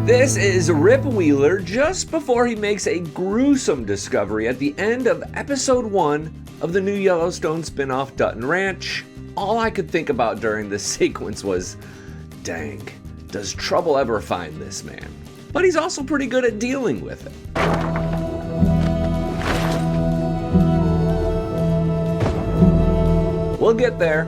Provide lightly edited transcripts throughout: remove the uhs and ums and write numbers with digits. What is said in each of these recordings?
This is Rip Wheeler just before he makes a gruesome discovery at the end of episode 1 of the new Yellowstone spin-off Dutton Ranch. All I could think about during this sequence was, dang, does trouble ever find this man? But he's also pretty good at dealing with it. We'll get there.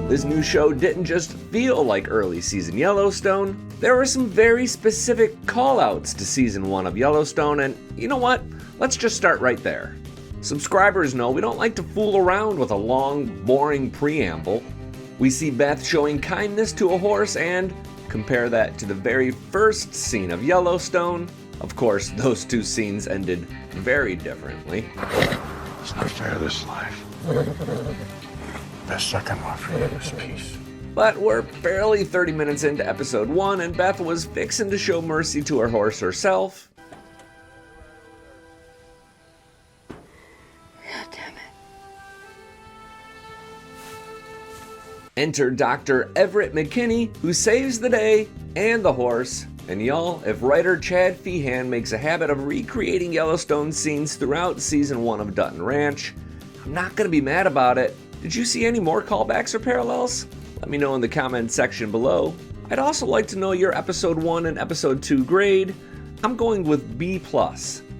This new show didn't just feel like early season Yellowstone. There were some very specific call-outs to season 1 of Yellowstone, and you know what? Let's just start right there. Subscribers know we don't like to fool around with a long, boring preamble. We see Beth showing kindness to a horse and compare that to the very first scene of Yellowstone. Of course, those two scenes ended very differently. It's not fair, this life. Best I can offer you is peace. But we're barely 30 minutes into episode 1, and Beth was fixing to show mercy to her horse herself. God damn it. Enter Dr. Everett McKinney, who saves the day and the horse. And y'all, if writer Chad Feehan makes a habit of recreating Yellowstone scenes throughout season 1 of Dutton Ranch, I'm not gonna be mad about it. Did you see any more callbacks or parallels? Let me know in the comments section below. I'd also like to know your episode 1 and episode 2 grade. I'm going with B+.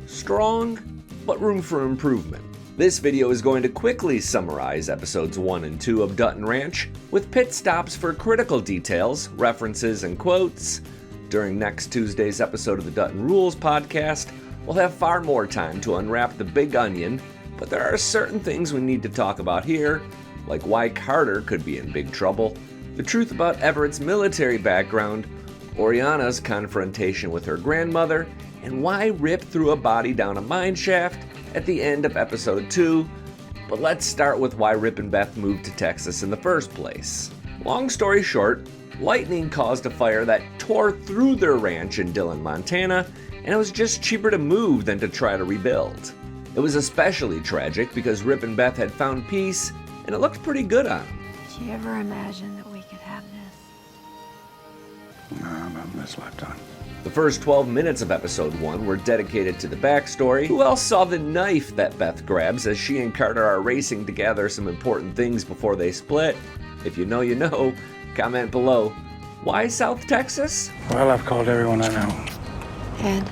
Strong, but room for improvement. This video is going to quickly summarize episodes 1 and 2 of Dutton Ranch with pit stops for critical details, references, and quotes. During next Tuesday's episode of the Dutton Rules podcast, we'll have far more time to unwrap the big onion, but there are certain things we need to talk about here, like why Carter could be in big trouble, the truth about Everett's military background, Oreana's confrontation with her grandmother, and why Rip threw a body down a mine shaft at the end of episode 2. But let's start with why Rip and Beth moved to Texas in the first place. Long story short, lightning caused a fire that tore through their ranch in Dillon, Montana, and it was just cheaper to move than to try to rebuild. It was especially tragic because Rip and Beth had found peace, and it looked pretty good on them. Did you ever imagine that we could have this? No, not in this lifetime. The first 12 minutes of episode 1 were dedicated to the backstory. Who else saw the knife that Beth grabs as she and Carter are racing to gather some important things before they split? If you know, you know. Comment below. Why South Texas? Well, I've called everyone I know. And?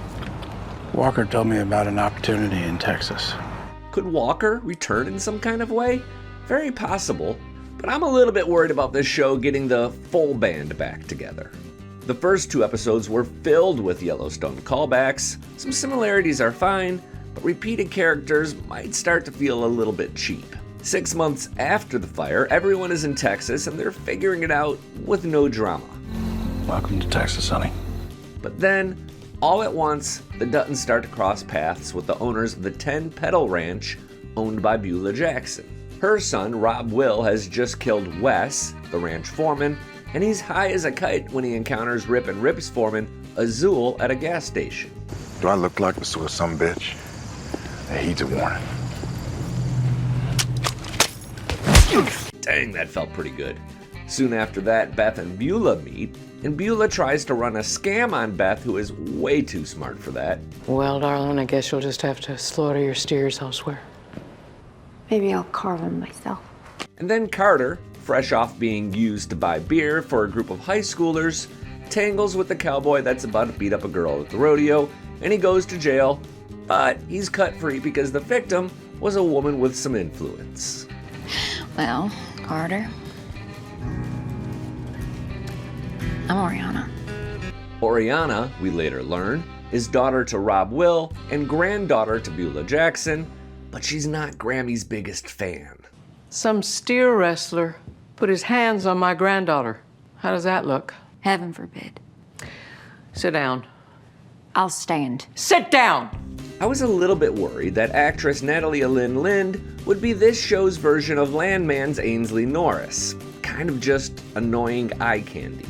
Walker told me about an opportunity in Texas. Could Walker return in some kind of way? Very possible, but I'm a little bit worried about this show getting the full band back together. The first 2 episodes were filled with Yellowstone callbacks. Some similarities are fine, but repeated characters might start to feel a little bit cheap. 6 months after the fire, everyone is in Texas and they're figuring it out with no drama. Welcome to Texas, honey. But then, all at once, the Duttons start to cross paths with the owners of the 10 Petal Ranch owned by Beulah Jackson. Her son, Rob Will, has just killed Wes, the ranch foreman, and he's high as a kite when he encounters Rip and Rip's foreman, Azul, at a gas station. Do I look like a some bitch? Hey, he's a warning. Dang, that felt pretty good. Soon after that, Beth and Beulah meet, and Beulah tries to run a scam on Beth, who is way too smart for that. Well, darling, I guess you'll just have to slaughter your steers elsewhere. Maybe I'll carve them myself. And then Carter, fresh off being used to buy beer for a group of high schoolers, tangles with the cowboy that's about to beat up a girl at the rodeo, and he goes to jail, but he's cut free because the victim was a woman with some influence. Well, Carter, I'm Oreana. Oreana, we later learn, is daughter to Rob Will and granddaughter to Beulah Jackson, but she's not Grammy's biggest fan. Some steer wrestler put his hands on my granddaughter. How does that look? Heaven forbid. Sit down. I'll stand. Sit down! I was a little bit worried that actress Natalie Lynn Lind would be this show's version of Landman's Ainsley Norris, kind of just annoying eye candy.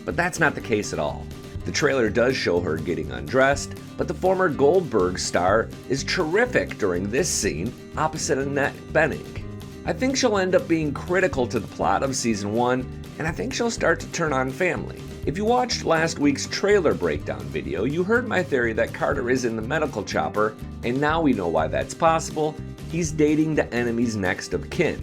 But that's not the case at all. The trailer does show her getting undressed, but the former Goldberg star is terrific during this scene opposite Annette Bening. I think she'll end up being critical to the plot of season 1 and I think she'll start to turn on family. If you watched last week's trailer breakdown video, you heard my theory that Carter is in the medical chopper, and now we know why that's possible. He's dating the enemy's next of kin.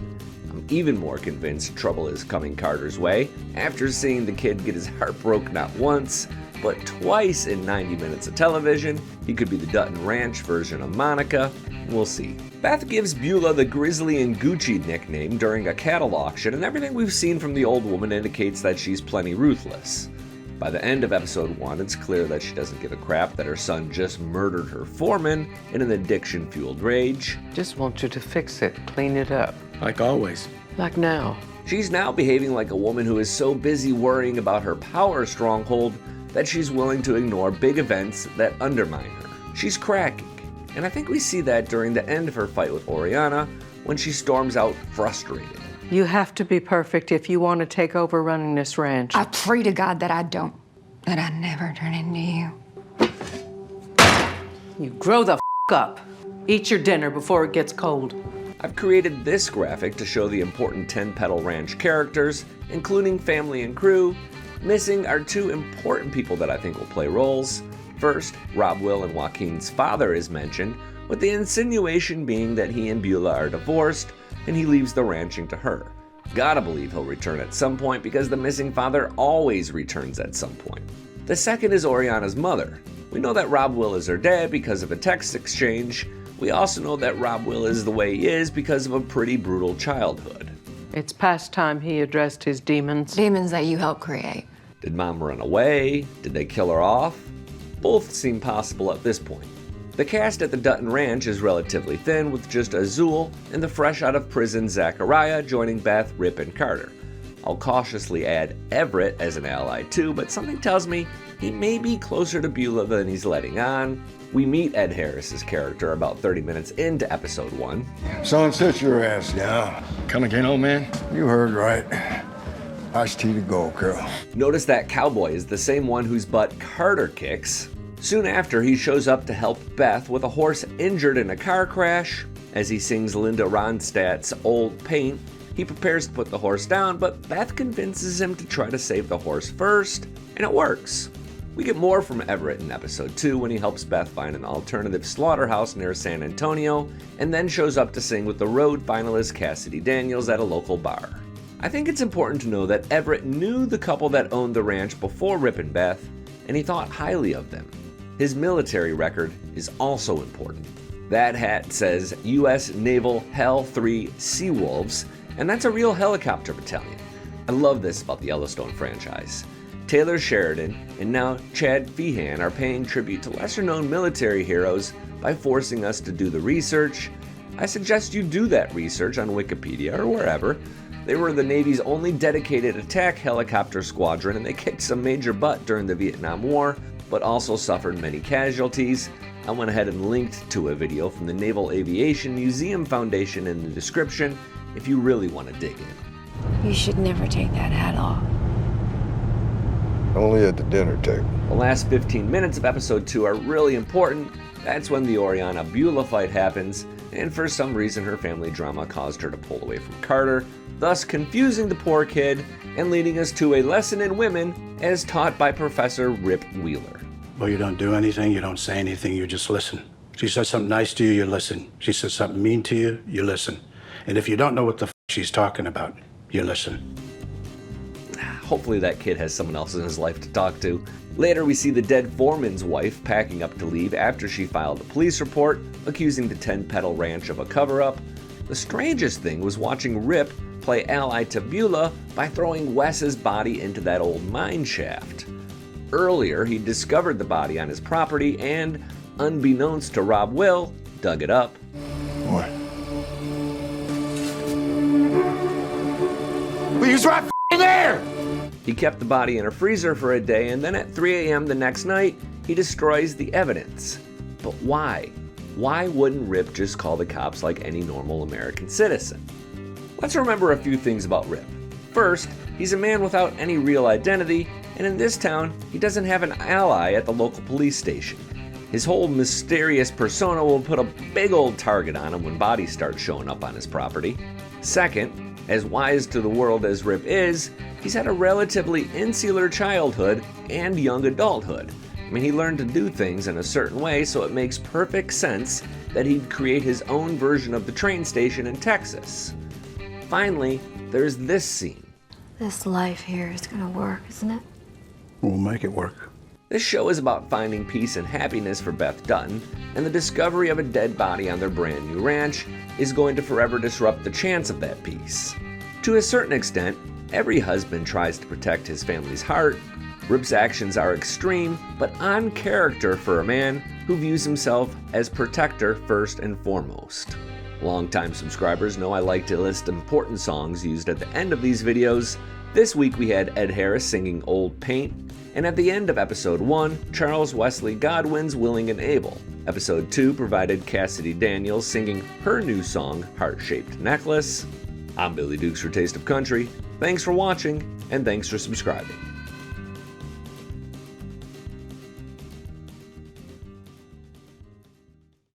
I'm even more convinced trouble is coming Carter's way after seeing the kid get his heart broke not once, but twice in 90 minutes of television. He could be the Dutton Ranch version of Monica. We'll see. Beth gives Beulah the Grizzly and Gucci nickname during a cattle auction, and everything we've seen from the old woman indicates that she's plenty ruthless. By the end of episode 1, it's clear that she doesn't give a crap that her son just murdered her foreman in an addiction-fueled rage. Just want you to fix it, clean it up. Like always. Like now. She's now behaving like a woman who is so busy worrying about her power stronghold that she's willing to ignore big events that undermine her. She's cracking, and I think we see that during the end of her fight with Oreana when she storms out frustrated. You have to be perfect if you want to take over running this ranch. I pray to God that I don't, that I never turn into you. You grow the up. Eat your dinner before it gets cold. I've created this graphic to show the important 10-petal ranch characters, including family and crew. Missing are two important people that I think will play roles. First, Rob Will and Joaquin's father is mentioned, with the insinuation being that he and Beulah are divorced and he leaves the ranching to her. Gotta believe he'll return at some point because the missing father always returns at some point. The second is Oreana's mother. We know that Rob Will is her dad because of a text exchange. We also know that Rob Will is the way he is because of a pretty brutal childhood. It's past time he addressed his demons. Demons that you helped create. Did mom run away? Did they kill her off? Both seem possible at this point. The cast at the Dutton Ranch is relatively thin, with just Azul and the fresh out of prison Zachariah joining Beth, Rip, and Carter. I'll cautiously add Everett as an ally too, but something tells me he may be closer to Beulah than he's letting on. We meet Ed Harris's character about 30 minutes into episode 1. Son, sit your ass down. Come again, old man? You heard right. Iced tea to go, girl. Notice that cowboy is the same one whose butt Carter kicks. Soon after, he shows up to help Beth with a horse injured in a car crash. As he sings Linda Ronstadt's Old Paint, he prepares to put the horse down, but Beth convinces him to try to save the horse first, and it works. We get more from Everett in episode 2 when he helps Beth find an alternative slaughterhouse near San Antonio, and then shows up to sing with the road finalist Cassidy Daniels at a local bar. I think it's important to know that Everett knew the couple that owned the ranch before Rip and Beth, and he thought highly of them. His military record is also important. That hat says U.S. Naval Hell 3 Seawolves, and that's a real helicopter battalion. I love this about the Yellowstone franchise. Taylor Sheridan and now Chad Feehan are paying tribute to lesser-known military heroes by forcing us to do the research. I suggest you do that research on Wikipedia or wherever. They were the Navy's only dedicated attack helicopter squadron, and they kicked some major butt during the Vietnam War, but also suffered many casualties. I went ahead and linked to a video from the Naval Aviation Museum Foundation in the description if you really want to dig in. You should never take that hat off. Only at the dinner table. The last 15 minutes of episode 2 are really important. That's when the Oreana-Beulah fight happens, and for some reason her family drama caused her to pull away from Carter, thus confusing the poor kid and leading us to a lesson in women as taught by Professor Rip Wheeler. Well, you don't do anything, you don't say anything, you just listen. She says something nice to you, you listen. She says something mean to you, you listen. And if you don't know what the she's talking about, you listen. Hopefully that kid has someone else in his life to talk to. Later, we see the dead foreman's wife packing up to leave after she filed a police report accusing the 10-petal ranch of a cover-up. The strangest thing was watching Rip play ally to Beulah by throwing Wes's body into that old mine shaft. Earlier, he discovered the body on his property and, unbeknownst to Rob Will, dug it up. What? Well, he was right there! He kept the body in a freezer for a day, and then at 3 a.m. the next night, he destroys the evidence. But why? Why wouldn't Rip just call the cops like any normal American citizen? Let's remember a few things about Rip. First, he's a man without any real identity, and in this town, he doesn't have an ally at the local police station. His whole mysterious persona will put a big old target on him when bodies start showing up on his property. Second, As wise to the world as Rip is, he's had a relatively insular childhood and young adulthood. I mean, he learned to do things in a certain way, so it makes perfect sense that he'd create his own version of the train station in Texas. Finally, there's this scene. This life here is gonna work, isn't it? We'll make it work. This show is about finding peace and happiness for Beth Dutton, and the discovery of a dead body on their brand new ranch is going to forever disrupt the chance of that peace. To a certain extent, every husband tries to protect his family's heart. Rip's actions are extreme, but on character for a man who views himself as protector first and foremost. Longtime subscribers know I like to list important songs used at the end of these videos. This week we had Ed Harris singing Old Paint, and at the end of episode 1, Charles Wesley Godwin's Willing and Able. Episode 2 provided Cassidy Daniels singing her new song, Heart-Shaped Necklace. I'm Billy Dukes for Taste of Country. Thanks for watching, and thanks for subscribing.